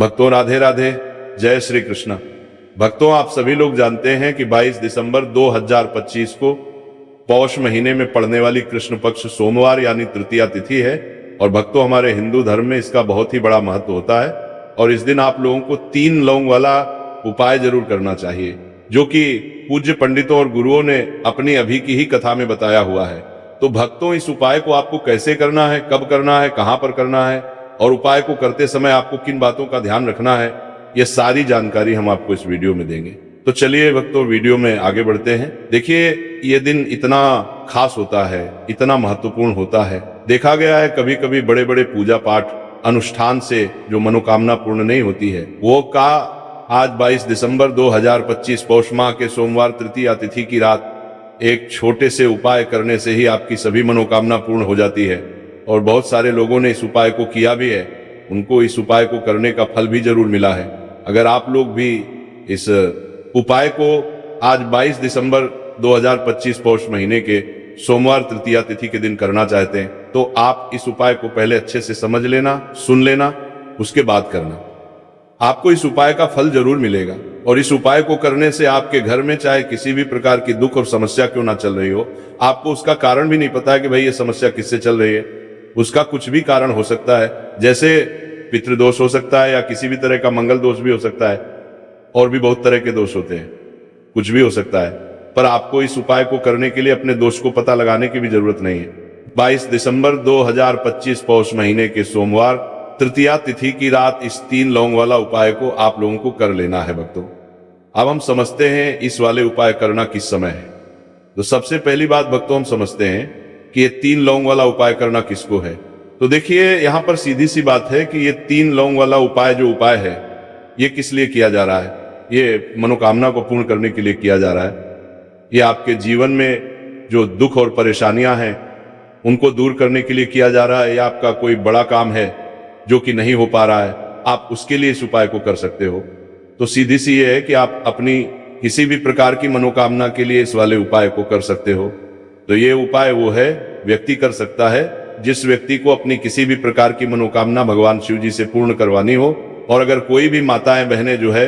भक्तों राधे राधे, जय श्री कृष्ण। भक्तों, आप सभी लोग जानते हैं कि 22 दिसंबर 2025 को पौष महीने में पड़ने वाली कृष्ण पक्ष सोमवार यानी तृतीया तिथि है। और भक्तों, हमारे हिंदू धर्म में इसका बहुत ही बड़ा महत्व होता है और इस दिन आप लोगों को 3 लौंग वाला उपाय जरूर करना चाहिए, जो कि पूज्य पंडितों और गुरुओं ने अपनी अभी की ही कथा में बताया हुआ है। तो भक्तों, इस उपाय को आपको कैसे करना है, कब करना है, कहां पर करना है और उपाय को करते समय आपको किन बातों का ध्यान रखना है, यह सारी जानकारी हम आपको इस वीडियो में देंगे। तो चलिए भक्तों, वीडियो में आगे बढ़ते हैं। देखिए, ये दिन इतना खास होता है, इतना महत्वपूर्ण होता है। देखा गया है कभी कभी बड़े बड़े पूजा पाठ अनुष्ठान से जो मनोकामना पूर्ण नहीं होती है, वो का आज 22 दिसंबर 2025 पौष माह के सोमवार तृतीया तिथि की रात एक छोटे से उपाय करने से ही आपकी सभी मनोकामना पूर्ण हो जाती है। और बहुत सारे लोगों ने इस उपाय को किया भी है, उनको इस उपाय को करने का फल भी जरूर मिला है। अगर आप लोग भी इस उपाय को आज 22 दिसंबर 2025 पौष महीने के सोमवार तृतीया तिथि के दिन करना चाहते हैं, तो आप इस उपाय को पहले अच्छे से समझ लेना, सुन लेना, उसके बाद करना। आपको इस उपाय का फल जरूर मिलेगा। और इस उपाय को करने से आपके घर में चाहे किसी भी प्रकार की दुख और समस्या क्यों ना चल रही हो, आपको उसका कारण भी नहीं पता है कि भाई ये समस्या किससे चल रही है। उसका कुछ भी कारण हो सकता है, जैसे पितृदोष हो सकता है या किसी भी तरह का मंगल दोष भी हो सकता है, और भी बहुत तरह के दोष होते हैं, कुछ भी हो सकता है। पर आपको इस उपाय को करने के लिए अपने दोष को पता लगाने की भी जरूरत नहीं है। 22 दिसंबर 2025 पौष महीने के सोमवार तृतीया तिथि की रात इस 3 लौंग वाला उपाय को आप लोगों को कर लेना है। भक्तों, अब हम समझते हैं इस वाले उपाय करना किस समय है। तो सबसे पहली बात भक्तों, हम समझते हैं कि ये 3 लौंग वाला उपाय करना किसको है। तो देखिए, यहां पर सीधी सी बात है कि ये 3 लौंग वाला उपाय जो उपाय है, ये किस लिए किया जा रहा है। ये मनोकामना को पूर्ण करने के लिए किया जा रहा है। ये आपके जीवन में जो दुख और परेशानियां हैं उनको दूर करने के लिए किया जा रहा है। या आपका कोई बड़ा काम है जो कि नहीं हो पा रहा है, आप उसके लिए इस उपाय को कर सकते हो। तो सीधी सी ये है कि आप अपनी किसी भी प्रकार की मनोकामना के लिए इस वाले उपाय को कर सकते हो। तो ये उपाय वो है, व्यक्ति कर सकता है जिस व्यक्ति को अपनी किसी भी प्रकार की मनोकामना भगवान शिव जी से पूर्ण करवानी हो। और अगर कोई भी माताएं बहनें जो है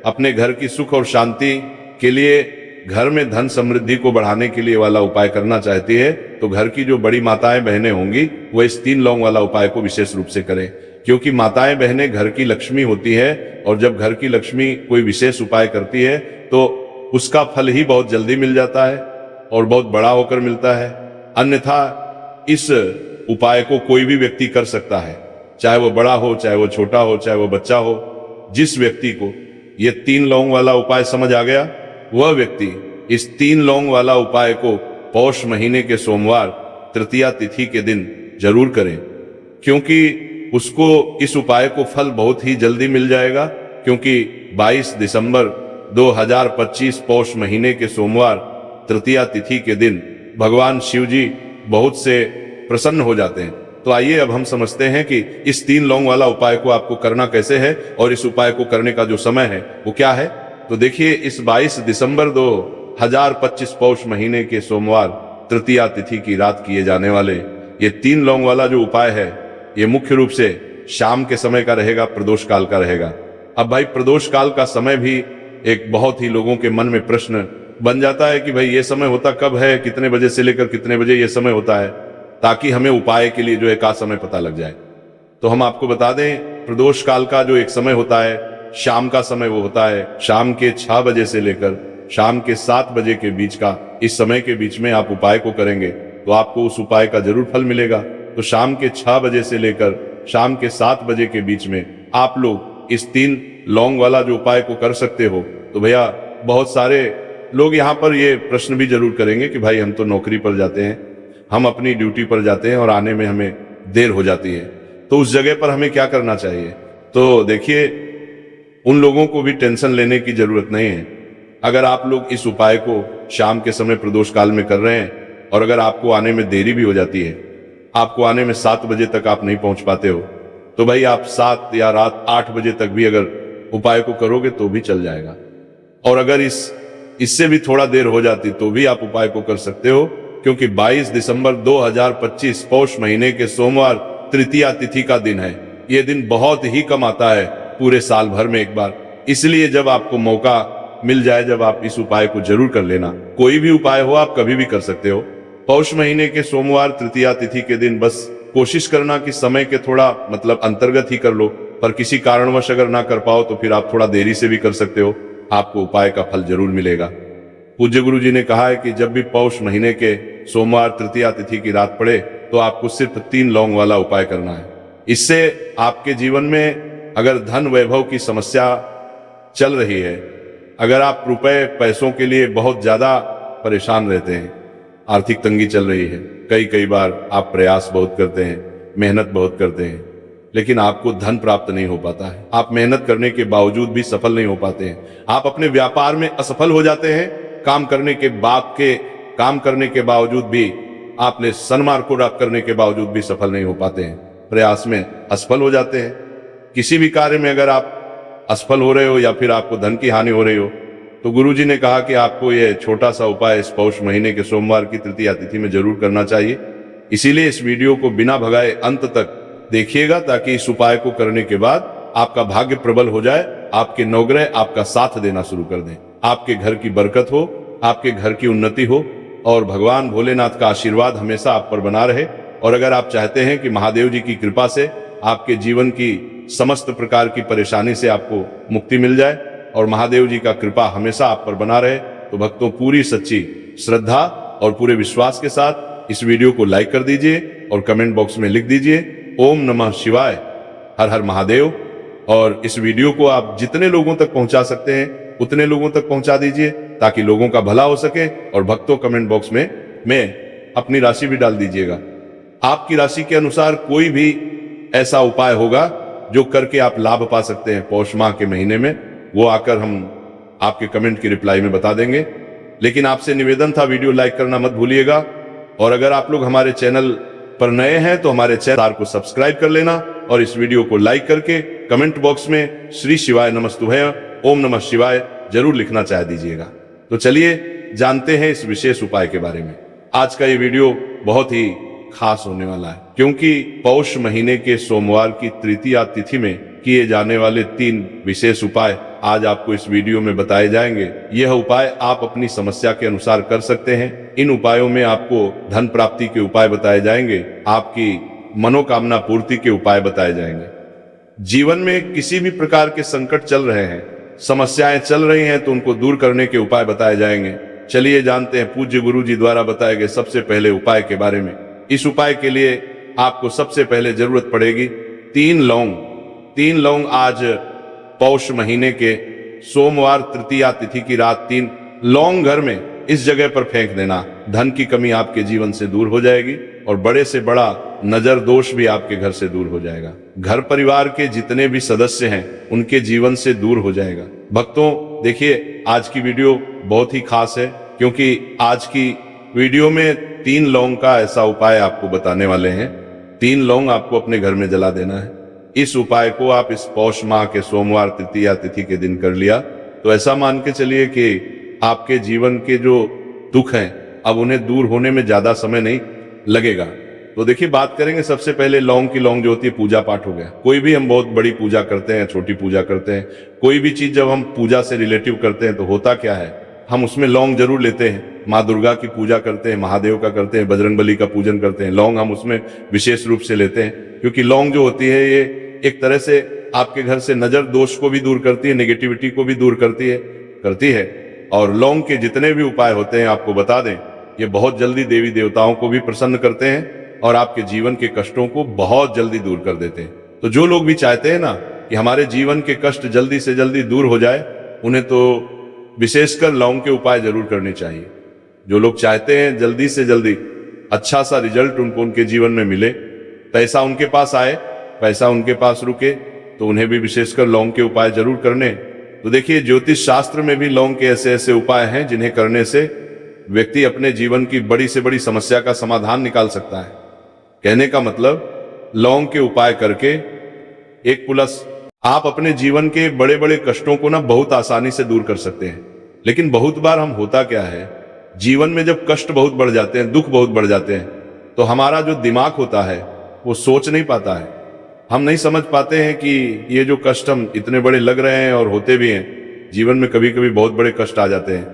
अपने घर की सुख और शांति के लिए, घर में धन समृद्धि को बढ़ाने के लिए वाला उपाय करना चाहती है, तो घर की जो बड़ी माताएं बहनें होंगी वो इस 3 लौंग वाला उपाय को विशेष रूप से करें। क्योंकि माताएं बहनें घर की लक्ष्मी होती है, और जब घर की लक्ष्मी कोई विशेष उपाय करती है तो उसका फल ही बहुत जल्दी मिल जाता है और बहुत बड़ा होकर मिलता है। अन्यथा इस उपाय को कोई भी व्यक्ति कर सकता है, चाहे वो बड़ा हो, चाहे वो छोटा हो, चाहे वो बच्चा हो। जिस व्यक्ति को ये 3 लौंग वाला उपाय समझ आ गया, वह व्यक्ति इस 3 लौंग वाला उपाय को पौष महीने के सोमवार तृतीया तिथि के दिन जरूर करें, क्योंकि उसको इस उपाय को फल बहुत ही जल्दी मिल जाएगा। क्योंकि 22 दिसंबर 2025 पौष महीने के सोमवार तृतीया तिथि के दिन भगवान शिव जी बहुत से प्रसन्न हो जाते हैं। तो आइए अब हम समझते हैं कि इस 3 लौंग वाला उपाय को आपको करना कैसे है और इस उपाय को करने का जो समय है वो क्या है। तो देखिए, इस 22 दिसंबर 2025 पौष महीने के सोमवार तृतीया तिथि की रात किए जाने वाले ये 3 लौंग वाला जो उपाय है, ये मुख्य रूप से शाम के समय का रहेगा, प्रदोष काल का रहेगा। अब भाई, प्रदोष काल का समय भी एक बहुत ही लोगों के मन में प्रश्न बन जाता है कि भाई ये समय होता कब है, कितने बजे से लेकर कितने बजे ये समय होता है, ताकि हमें उपाय के लिए जो है का समय पता लग जाए। तो हम आपको बता दें, प्रदोष काल का जो एक समय होता है, शाम का समय वो होता है शाम के 6 बजे से लेकर शाम के 7 बजे के बीच का। इस समय के बीच में आप उपाय को करेंगे तो आपको उस उपाय का जरूर फल मिलेगा। तो शाम के 6 बजे से लेकर शाम के 7 बजे के बीच में आप लोग इस 3 लौंग वाला जो उपाय को कर सकते हो। तो भैया, बहुत सारे लोग यहाँ पर ये प्रश्न भी जरूर करेंगे कि भाई हम तो नौकरी पर जाते हैं, हम अपनी ड्यूटी पर जाते हैं और आने में हमें देर हो जाती है, तो उस जगह पर हमें क्या करना चाहिए। तो देखिए, उन लोगों को भी टेंशन लेने की जरूरत नहीं है। अगर आप लोग इस उपाय को शाम के समय प्रदोष काल में कर रहे हैं और अगर आपको आने में देरी भी हो जाती है, आपको आने में 7 बजे तक आप नहीं पहुंच पाते हो, तो भाई आप 7 या रात 8 बजे तक भी अगर उपाय को करोगे तो भी चल जाएगा। और अगर इससे भी थोड़ा देर हो जाती तो भी आप उपाय को कर सकते हो, क्योंकि 22 दिसंबर 2025 पौष महीने के सोमवार तृतीया तिथि का दिन है। यह दिन बहुत ही कम आता है, पूरे साल भर में एक बार। इसलिए जब आपको मौका मिल जाए, जब आप इस उपाय को जरूर कर लेना। कोई भी उपाय हो आप कभी भी कर सकते हो। पौष महीने के सोमवार तृतीया तिथि के दिन बस कोशिश करना कि समय के थोड़ा अंतर्गत ही कर लो, पर किसी कारणवश अगर ना कर पाओ तो फिर आप थोड़ा देरी से भी कर सकते हो, आपको उपाय का फल जरूर मिलेगा। पूज्य गुरु जी ने कहा है कि जब भी पौष महीने के सोमवार तृतीया तिथि की रात पड़े तो आपको सिर्फ 3 लौंग वाला उपाय करना है। इससे आपके जीवन में अगर धन वैभव की समस्या चल रही है, अगर आप रुपए पैसों के लिए बहुत ज्यादा परेशान रहते हैं, आर्थिक तंगी चल रही है, कई बार आप प्रयास बहुत करते हैं, मेहनत बहुत करते हैं, लेकिन आपको धन प्राप्त नहीं हो पाता है, आप मेहनत करने के बावजूद भी सफल नहीं हो पाते हैं, आप अपने व्यापार में असफल हो जाते हैं, काम करने के बावजूद भी, आपने सन्मार्ग को करने के बावजूद भी सफल नहीं हो पाते हैं, प्रयास में असफल हो जाते हैं। किसी भी कार्य में अगर आप असफल हो रहे हो या फिर आपको धन की हानि हो रही हो, तो गुरुजी ने कहा कि आपको यह छोटा सा उपाय इस पौष महीने के सोमवार की तृतीया तिथि में जरूर करना चाहिए। इसीलिए इस वीडियो को बिना भगाए अंत तक देखिएगा, ताकि इस उपाय को करने के बाद आपका भाग्य प्रबल हो जाए, आपके नवग्रह आपका साथ देना शुरू कर दें, आपके घर की बरकत हो, आपके घर की उन्नति हो और भगवान भोलेनाथ का आशीर्वाद हमेशा आप पर बना रहे। और अगर आप चाहते हैं कि महादेव जी की कृपा से आपके जीवन की समस्त प्रकार की परेशानी से आपको मुक्ति मिल जाए और महादेव जी का कृपा हमेशा आप पर बना रहे, तो भक्तों पूरी सच्ची श्रद्धा और पूरे विश्वास के साथ इस वीडियो को लाइक कर दीजिए और कमेंट बॉक्स में लिख दीजिए ओम नमः शिवाय, हर हर महादेव। और इस वीडियो को आप जितने लोगों तक पहुंचा सकते हैं उतने लोगों तक पहुंचा दीजिए, ताकि लोगों का भला हो सके। और भक्तों कमेंट बॉक्स में अपनी राशि भी डाल दीजिएगा। आपकी राशि के अनुसार कोई भी ऐसा उपाय होगा जो करके आप लाभ पा सकते हैं पौष माह के महीने में, वो आकर हम आपके कमेंट की रिप्लाई में बता देंगे। लेकिन आपसे निवेदन था, वीडियो लाइक करना मत भूलिएगा। और अगर आप लोग हमारे चैनल पर नए हैं तो हमारे चैनल को सब्सक्राइब कर लेना और इस वीडियो को लाइक करके कमेंट बॉक्स में श्री शिवाय नमस्तुभ्य ओम नमः शिवाय जरूर लिखना चाह दीजिएगा। तो चलिए जानते हैं इस विशेष उपाय के बारे में। आज का ये वीडियो बहुत ही खास होने वाला है, क्योंकि पौष महीने के सोमवार की तृतीया तिथि में किए जाने वाले 3 विशेष उपाय आज आपको इस वीडियो में बताए जाएंगे। यह उपाय आप अपनी समस्या के अनुसार कर सकते हैं। इन उपायों में आपको धन प्राप्ति के उपाय बताए जाएंगे, आपकी मनोकामना पूर्ति के उपाय बताए जाएंगे। जीवन में किसी भी प्रकार के संकट चल रहे हैं, समस्याएं चल रही हैं, तो उनको दूर करने के उपाय बताए जाएंगे। चलिए जानते हैं पूज्य गुरु जी द्वारा बताए गए सबसे पहले उपाय के बारे में। इस उपाय के लिए आपको सबसे पहले जरूरत पड़ेगी 3 लौंग। 3 लौंग आज पौष महीने के सोमवार तृतीया तिथि की रात 3 लौंग घर में इस जगह पर फेंक देना। धन की कमी आपके जीवन से दूर हो जाएगी और बड़े से बड़ा नजर दोष भी आपके घर से दूर हो जाएगा। घर परिवार के जितने भी सदस्य हैं उनके जीवन से दूर हो जाएगा। भक्तों देखिए, आज की वीडियो बहुत ही खास है, क्योंकि आज की वीडियो में 3 लौंग का ऐसा उपाय आपको बताने वाले हैं। 3 लौंग आपको अपने घर में जला देना है। इस उपाय को आप इस पौष माह के सोमवार तृतीया तिथि के दिन कर लिया तो ऐसा मान के चलिए कि आपके जीवन के जो दुख हैं अब उन्हें दूर होने में ज्यादा समय नहीं लगेगा। तो देखिए, बात करेंगे सबसे पहले लौंग की। लौंग जो होती है पूजा पाठ हो गया। कोई भी हम बहुत बड़ी पूजा करते हैं, छोटी पूजा करते हैं, कोई भी चीज जब हम पूजा से रिलेटिव करते हैं तो होता क्या है, हम उसमें लौंग जरूर लेते हैं। माँ दुर्गा की पूजा करते हैं, महादेव का करते हैं, बजरंगबली का पूजन करते हैं, लौंग हम उसमें विशेष रूप से लेते हैं, क्योंकि लौंग जो होती है ये एक तरह से आपके घर से नजर दोष को भी दूर करती है, नेगेटिविटी को भी दूर करती है। और लौंग के जितने भी उपाय होते हैं आपको बता दें, ये बहुत जल्दी देवी देवताओं को भी प्रसन्न करते हैं और आपके जीवन के कष्टों को बहुत जल्दी दूर कर देते हैं। तो जो लोग भी चाहते हैं ना कि हमारे जीवन के कष्ट जल्दी से जल्दी दूर हो जाए, उन्हें तो विशेषकर लौंग के उपाय जरूर करने चाहिए। जो लोग चाहते हैं जल्दी से जल्दी अच्छा सा रिजल्ट उनको उनके जीवन में मिले, पैसा उनके पास आए, पैसा उनके पास रुके, तो उन्हें भी विशेषकर लौंग के उपाय जरूर करने। तो देखिए, ज्योतिष शास्त्र में भी लौंग के ऐसे ऐसे उपाय हैं जिन्हें करने से व्यक्ति अपने जीवन की बड़ी से बड़ी समस्या का समाधान निकाल सकता है। कहने का मतलब, लौंग के उपाय करके एक प्लस आप अपने जीवन के बड़े बड़े कष्टों को ना बहुत आसानी से दूर कर सकते हैं। लेकिन बहुत बार हम होता क्या है, जीवन में जब कष्ट बहुत बढ़ जाते हैं, दुख बहुत बढ़ जाते हैं, तो हमारा जो दिमाग होता है वो सोच नहीं पाता है। हम नहीं समझ पाते हैं कि ये जो कष्ट हम इतने बड़े लग रहे हैं और होते भी हैं, जीवन में कभी कभी बहुत बड़े कष्ट आ जाते हैं,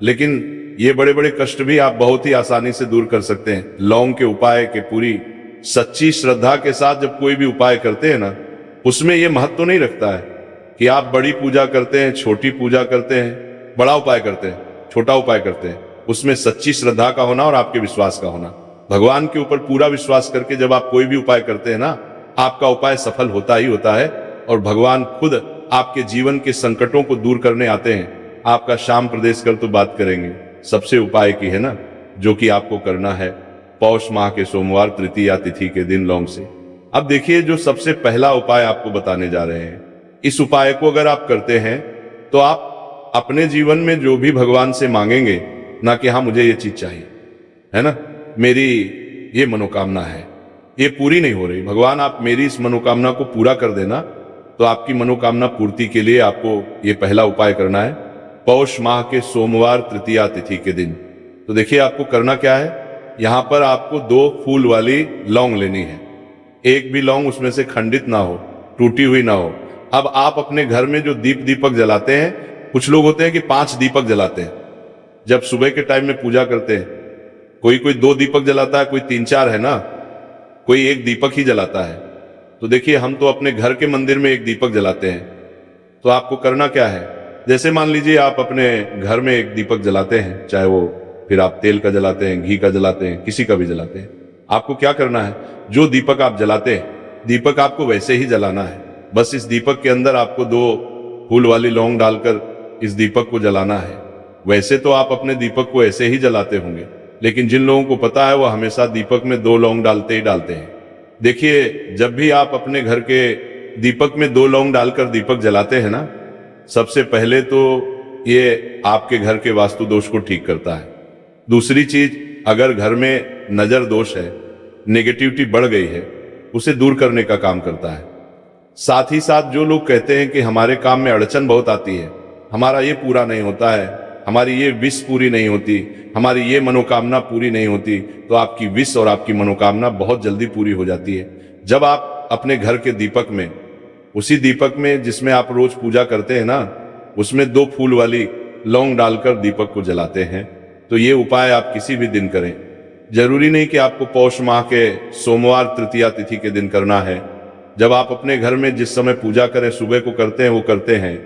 लेकिन ये बड़े बड़े कष्ट भी आप बहुत ही आसानी से दूर कर सकते हैं। लौंग के उपाय के पूरी सच्ची श्रद्धा के साथ जब कोई भी उपाय करते हैं ना, उसमें ये महत्व नहीं रखता है कि आप बड़ी पूजा करते हैं, छोटी पूजा करते हैं, बड़ा उपाय करते हैं, छोटा उपाय करते हैं। उसमें सच्ची श्रद्धा का होना और आपके विश्वास का होना। भगवान के ऊपर पूरा विश्वास करके जब आप कोई भी उपाय करते हैं ना, आपका उपाय सफल होता ही होता है और भगवान खुद आपके जीवन के संकटों को दूर करने आते हैं। आपका शाम प्रदेश कर तो बात करेंगे सबसे उपाय की है ना, जो कि आपको करना है पौष माह के सोमवार तृतीया तिथि के दिन लौंग से। अब देखिए, जो सबसे पहला उपाय आपको बताने जा रहे हैं, इस उपाय को अगर आप करते हैं तो आप अपने जीवन में जो भी भगवान से मांगेंगे ना कि हाँ मुझे ये चीज चाहिए, है ना, मेरी ये मनोकामना है, ये पूरी नहीं हो रही, भगवान आप मेरी इस मनोकामना को पूरा कर देना। तो आपकी मनोकामना पूर्ति के लिए आपको ये पहला उपाय करना है पौष माह के सोमवार तृतीया तिथि के दिन। तो देखिए आपको करना क्या है, यहां पर आपको 2 फूल वाली लौंग लेनी है। एक भी लौंग उसमें से खंडित ना हो, टूटी हुई ना हो। अब आप अपने घर में जो दीपक जलाते हैं, कुछ लोग होते हैं कि 5 दीपक जलाते हैं जब सुबह के टाइम में पूजा करते हैं। कोई 2 दीपक जलाता है, कोई 3-4 है ना, कोई 1 दीपक ही जलाता है। तो देखिए हम तो अपने घर के मंदिर में 1 दीपक जलाते हैं। तो आपको करना क्या है, जैसे मान लीजिए आप अपने घर में 1 दीपक जलाते हैं, चाहे वो फिर आप तेल का जलाते हैं, घी का जलाते हैं, किसी का भी जलाते हैं। आपको क्या करना है, जो दीपक आप जलाते हैं, दीपक आपको वैसे ही जलाना है। बस इस दीपक के अंदर आपको 2 फूल वाली लौंग डालकर इस दीपक को जलाना है। वैसे तो आप अपने दीपक को ऐसे ही जलाते होंगे, लेकिन जिन लोगों को पता है वो हमेशा दीपक में 2 लौंग डालते ही डालते हैं। देखिए जब भी आप अपने घर के दीपक में 2 लौंग डालकर दीपक जलाते हैं ना, सबसे पहले तो ये आपके घर के वास्तु दोष को ठीक करता है। दूसरी चीज, अगर घर में नजर दोष है, नेगेटिविटी बढ़ गई है, उसे दूर करने का काम करता है। साथ ही साथ जो लोग कहते हैं कि हमारे काम में अड़चन बहुत आती है, हमारा ये पूरा नहीं होता है, हमारी ये विश पूरी नहीं होती, हमारी ये मनोकामना पूरी नहीं होती, तो आपकी विश और आपकी मनोकामना बहुत जल्दी पूरी हो जाती है। जब आप अपने घर के दीपक में, उसी दीपक में जिसमें आप रोज पूजा करते हैं ना, उसमें 2 फूल वाली लौंग डालकर दीपक को जलाते हैं, तो ये उपाय आप किसी भी दिन करें। जरूरी नहीं कि आपको पौष माह के सोमवार तृतीया तिथि के दिन करना है। जब आप अपने घर में जिस समय पूजा करें, सुबह को करते हैं, वो करते हैं।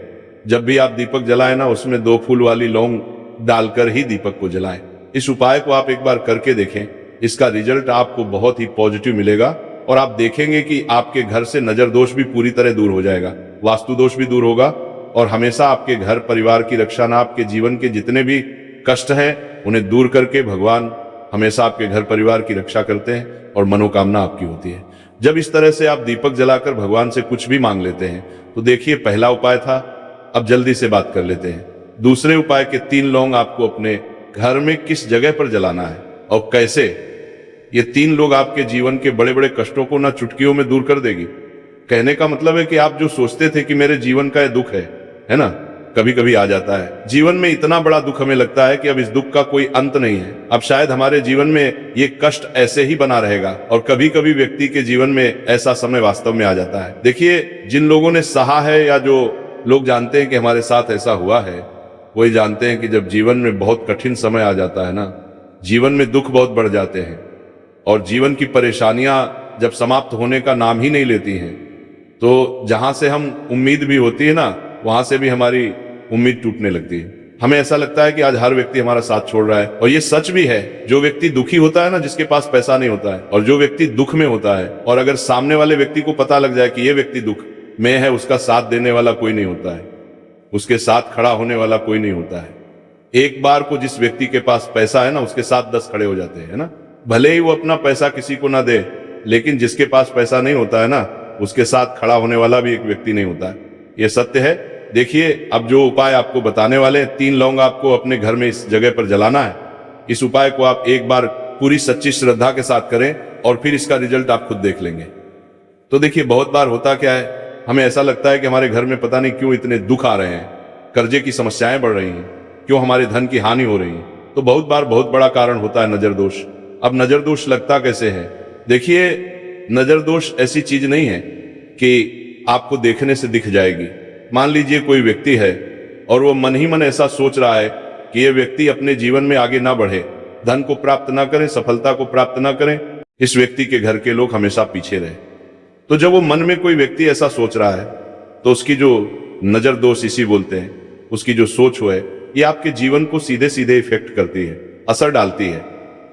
जब भी आप दीपक जलाएं ना, उसमें 2 फूल वाली लौंग डालकर ही दीपक को जलाएं। इस उपाय को आप एक बार करके देखें, इसका रिजल्ट आपको बहुत ही पॉजिटिव मिलेगा और आप देखेंगे कि आपके घर से नजर दोष भी पूरी तरह दूर हो जाएगा, वास्तु दोष भी दूर होगा और हमेशा आपके घर परिवार की रक्षा ना, आपके जीवन के जितने भी कष्ट हैं उन्हें दूर करके भगवान हमेशा आपके घर परिवार की रक्षा करते हैं और मनोकामना आपकी होती है। जब इस तरह से आप दीपक जलाकर भगवान से कुछ भी मांग लेते हैं, तो देखिए पहला उपाय था। अब जल्दी से बात कर लेते हैं दूसरे उपाय के। 3 लौंग आपको अपने घर में किस जगह पर जलाना है और कैसे। ये 3 लोग आपके जीवन के बड़े बड़े कष्टों को ना चुटकियों में दूर कर देगी। कहने का मतलब है कि आप जो सोचते थे कि मेरे जीवन का ये दुख है ना, कभी कभी आ जाता है जीवन में इतना बड़ा दुख, हमें लगता है कि अब इस दुख का कोई अंत नहीं है, अब शायद हमारे जीवन में ये कष्ट ऐसे ही बना रहेगा। और कभी कभी व्यक्ति के जीवन में ऐसा समय वास्तव में आ जाता है। देखिए जिन लोगों ने सहा है या जो लोग जानते हैं कि हमारे साथ ऐसा हुआ है, वही जानते हैं कि जब जीवन में बहुत कठिन समय आ जाता है ना, जीवन में दुख बहुत बढ़ जाते हैं और जीवन की परेशानियां जब समाप्त होने का नाम ही नहीं लेती हैं, तो जहां से हम उम्मीद भी होती है ना, वहां से भी हमारी उम्मीद टूटने लगती है। हमें ऐसा लगता है कि आज हर व्यक्ति हमारा साथ छोड़ रहा है और ये सच भी है। जो व्यक्ति दुखी होता है ना, जिसके पास पैसा नहीं होता है, और जो व्यक्ति दुख में होता है, और अगर सामने वाले व्यक्ति को पता लग जाए कि ये व्यक्ति दुख में है, उसका साथ देने वाला कोई नहीं होता है, उसके साथ खड़ा होने वाला कोई नहीं होता है। एक बार को जिस व्यक्ति के पास पैसा है ना, उसके साथ 10 खड़े हो जाते हैं ना। भले ही वो अपना पैसा किसी को ना दे, लेकिन जिसके पास पैसा नहीं होता है ना, उसके साथ खड़ा होने वाला भी एक व्यक्ति नहीं होता है। ये सत्य है। देखिए अब जो उपाय आपको बताने वाले हैं, 3 लौंग आपको अपने घर में इस जगह पर जलाना है। इस उपाय को आप एक बार पूरी सच्ची श्रद्धा के साथ करें और फिर इसका रिजल्ट आप खुद देख लेंगे। तो देखिए बहुत बार होता क्या है, हमें ऐसा लगता है कि हमारे घर में पता नहीं क्यों इतने दुख आ रहे हैं, कर्जे की समस्याएं बढ़ रही हैं, क्यों हमारे धन की हानि हो रही है। तो बहुत बार बहुत बड़ा कारण होता है नजर दोष। अब नजर दोष लगता कैसे है? देखिए नजर दोष ऐसी चीज नहीं है कि आपको देखने से दिख जाएगी। मान लीजिए कोई व्यक्ति है और वो मन ही मन ऐसा सोच रहा है कि ये व्यक्ति अपने जीवन में आगे ना बढ़े, धन को प्राप्त ना करें, सफलता को प्राप्त ना करें, इस व्यक्ति के घर के लोग हमेशा पीछे रहे। तो जब वो मन में कोई व्यक्ति ऐसा सोच रहा है तो उसकी जो नजर दोष इसी बोलते हैं, उसकी जो सोच है ये आपके जीवन को सीधे सीधे इफेक्ट करती है, असर डालती है।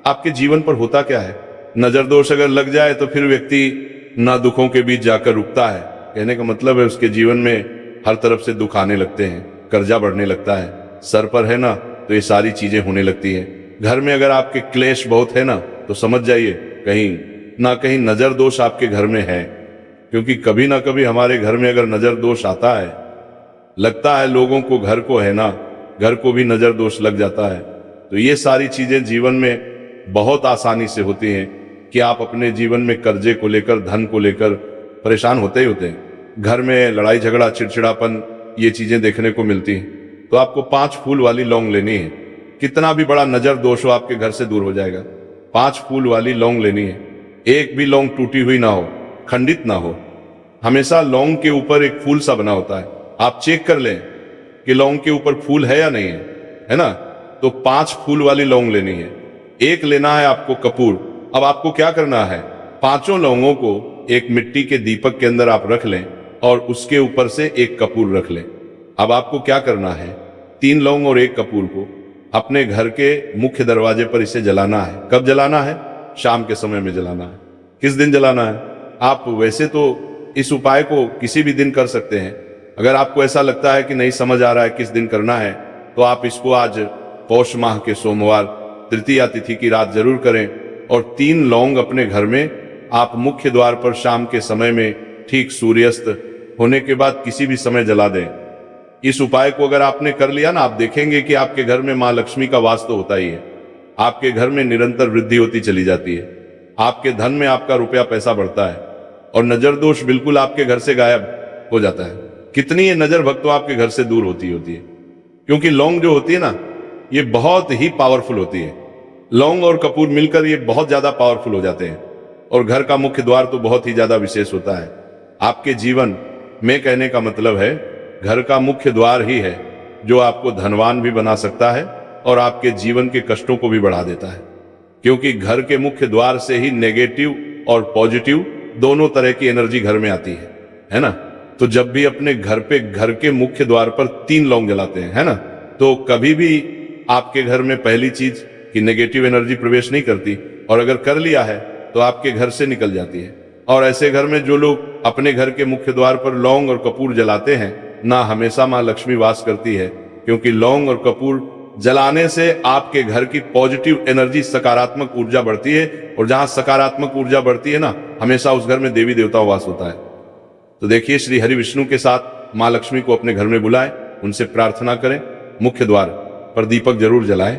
आपके जीवन पर होता क्या है, नजर दोष अगर लग जाए तो फिर व्यक्ति ना दुखों के बीच जाकर रुकता है। कहने का मतलब है उसके जीवन में हर तरफ से दुख आने लगते हैं, कर्जा बढ़ने लगता है, सर पर है ना तो ये सारी चीजें होने लगती है। घर में अगर आपके क्लेश बहुत है ना तो समझ जाइए कहीं ना कहीं नजर दोष आपके घर में है। क्योंकि कभी ना कभी हमारे घर में अगर नजर दोष आता है, लगता है लोगों को घर को है ना, घर को भी नजर दोष लग जाता है। तो ये सारी चीजें जीवन में बहुत आसानी से होती हैं कि आप अपने जीवन में कर्जे को लेकर, धन को लेकर परेशान होते ही होते हैं। घर में लड़ाई झगड़ा, चिड़चिड़ापन, ये चीजें देखने को मिलती हैं। तो आपको 5 फूल वाली लौंग लेनी है। कितना भी बड़ा नजर दोष हो आपके घर से दूर हो जाएगा। 5 फूल वाली लौंग लेनी है। एक भी लौंग टूटी हुई ना हो, खंडित ना हो। हमेशा लौंग के ऊपर एक फूल सा बना होता है। आप चेक कर लें कि लौंग के ऊपर फूल है या नहीं है ना। तो 5 फूल वाली लौंग लेनी है। एक लेना है आपको कपूर। अब आपको क्या करना है, 5 लौंगों को एक मिट्टी के दीपक के अंदर आप रख लें और उसके ऊपर से एक कपूर रख लें। अब आपको क्या करना है, 3 लौंग और 1 कपूर को अपने घर के मुख्य दरवाजे पर इसे जलाना है। कब जलाना है, शाम के समय में जलाना है। किस दिन जलाना है, आप वैसे तो इस उपाय को किसी भी दिन कर सकते हैं। अगर आपको ऐसा लगता है कि नहीं समझ आ रहा है किस दिन करना है, तो आप इसको आज पौष माह के सोमवार तृतीया तिथि की रात जरूर करें। और 3 लौंग अपने घर में आप मुख्य द्वार पर शाम के समय में ठीक सूर्यास्त होने के बाद किसी भी समय जला दें। इस उपाय को अगर आपने कर लिया ना, आप देखेंगे कि आपके घर में मां लक्ष्मी का वास तो होता ही है। आपके घर में निरंतर वृद्धि होती चली जाती है। आपके धन में आपका रुपया पैसा बढ़ता है और नजर दोष बिल्कुल आपके घर से गायब हो जाता है। कितनी ये नजर भक्तों आपके घर से दूर होती है। क्योंकि लौंग जो होती है ना, ये बहुत ही पावरफुल होती है। लौंग और कपूर मिलकर ये बहुत ज्यादा पावरफुल हो जाते हैं और घर का मुख्य द्वार तो बहुत ही ज्यादा विशेष होता है। आपके जीवन में कहने का मतलब है घर का मुख्य द्वार ही है जो आपको धनवान भी बना सकता है और आपके जीवन के कष्टों को भी बढ़ा देता है। क्योंकि घर के मुख्य द्वार से ही नेगेटिव और पॉजिटिव दोनों तरह की एनर्जी घर में आती है ना। तो जब भी अपने घर पे घर के मुख्य द्वार पर 3 लौंग जलाते हैं, है ना, तो कभी भी आपके घर में पहली चीज कि नेगेटिव एनर्जी प्रवेश नहीं करती, और अगर कर लिया है तो आपके घर से निकल जाती है। और ऐसे घर में जो लोग अपने घर के मुख्य द्वार पर लौंग और कपूर जलाते हैं ना, हमेशा मां लक्ष्मी वास करती है। क्योंकि लौंग और कपूर जलाने से आपके घर की पॉजिटिव एनर्जी, सकारात्मक ऊर्जा बढ़ती है, और जहां सकारात्मक ऊर्जा बढ़ती है ना, हमेशा उस घर में देवी देवता वास होता है। तो देखिए, श्री हरि विष्णु के साथ मां लक्ष्मी को अपने घर में बुलाएं, उनसे प्रार्थना करें, मुख्य द्वार पर दीपक जरूर जलाएं।